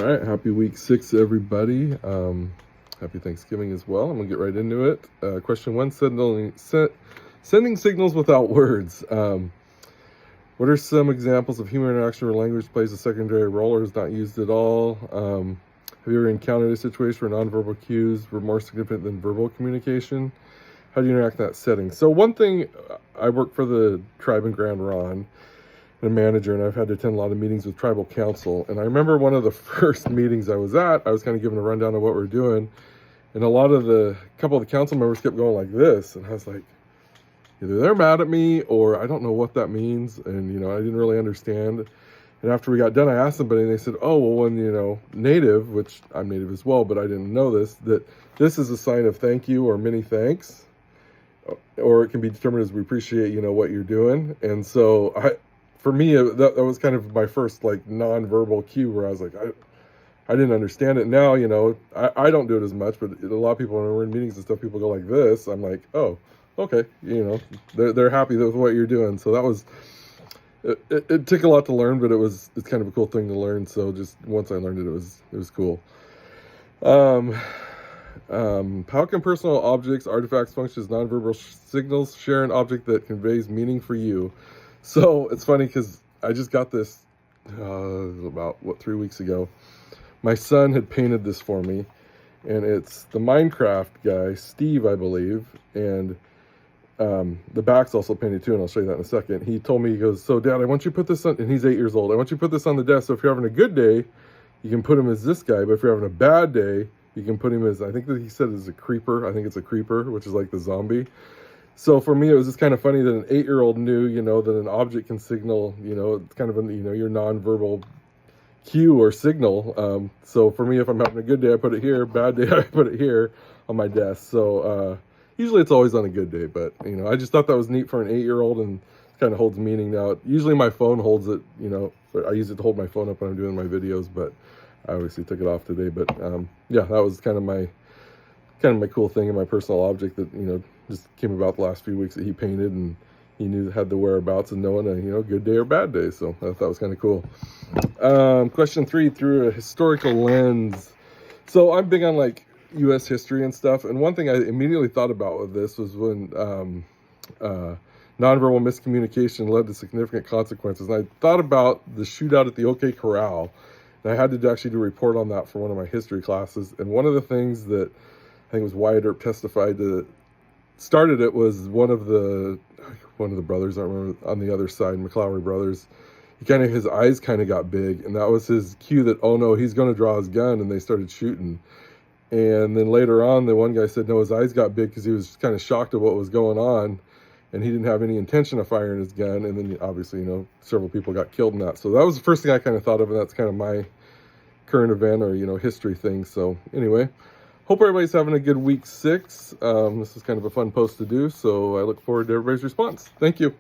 right, happy week 6, everybody. Happy Thanksgiving as well. I'm gonna get right into it. Question 1: sending signals without words. What are some examples of human interaction where language plays a secondary role or is not used at all? Have you ever encountered a situation where nonverbal cues were more significant than verbal communication? How do you interact in that setting? So one thing, I work for the tribe in Grand Ronde, a manager, and I've had to attend a lot of meetings with tribal council. And I remember one of the first meetings I was at, I was kind of given a rundown of what we're doing. And a couple of the council members kept going like this. And I was like, either they're mad at me or I don't know what that means. And, I didn't really understand. And after we got done, I asked somebody and they said, oh, well, when, native, which I'm native as well, but I didn't know this, that this is a sign of thank you or many thanks. Or it can be determined as we appreciate, what you're doing. And so for me, that was kind of my first non-verbal cue where I was like, I didn't understand it. Now, I don't do it as much, but a lot of people when we're in meetings and stuff, people go like this. I'm like, oh, okay. They're happy with what you're doing. So that was, it took a lot to learn, but it's kind of a cool thing to learn. So just once I learned it, it was cool. How can personal objects, artifacts, functions, nonverbal signals share an object that conveys meaning for you? So it's funny because I just got this about 3 weeks ago. My son had painted this for me, and it's the Minecraft guy, Steve, I believe, and the back's also painted too, and I'll show you that in a second. He told me, he goes, so Dad, I want you to put this on, and he's 8 years old, I want you to put this on the desk, so if you're having a good day, you can put him as this guy, but if you're having a bad day, you can put him as, I think that he said is a creeper. I think it's a creeper, which is like the zombie. So for me, it was just kind of funny that an 8-year-old knew, that an object can signal, it's kind of your nonverbal cue or signal. So for me, if I'm having a good day, I put it here. Bad day, I put it here on my desk. So usually it's always on a good day, but I just thought that was neat for an 8-year-old and kind of holds meaning now. Usually my phone holds it, I use it to hold my phone up when I'm doing my videos, but I obviously took it off today. But yeah, that was kind of my cool thing and my personal object that, just came about the last few weeks that he painted, and he had the whereabouts and knowing a, good day or bad day. So I thought that was kind of cool. Question 3, through a historical lens. So I'm big on U.S. history and stuff. And one thing I immediately thought about with this was when nonverbal miscommunication led to significant consequences. And I thought about the shootout at the OK Corral. And I had to actually do a report on that for one of my history classes. And one of the things that I think was Wyatt Earp testified to started it was one of the brothers, I don't remember, on the other side, McLaury brothers. His eyes kind of got big, and that was his cue that, oh no, he's going to draw his gun, and they started shooting. And then later on, the one guy said, no, his eyes got big because he was kind of shocked at what was going on, and he didn't have any intention of firing his gun. And then obviously, several people got killed in that. So that was the first thing I kind of thought of, and that's kind of my current event or, history thing. So anyway, hope everybody's having a good week 6. This is kind of a fun post to do, so I look forward to everybody's response. Thank you.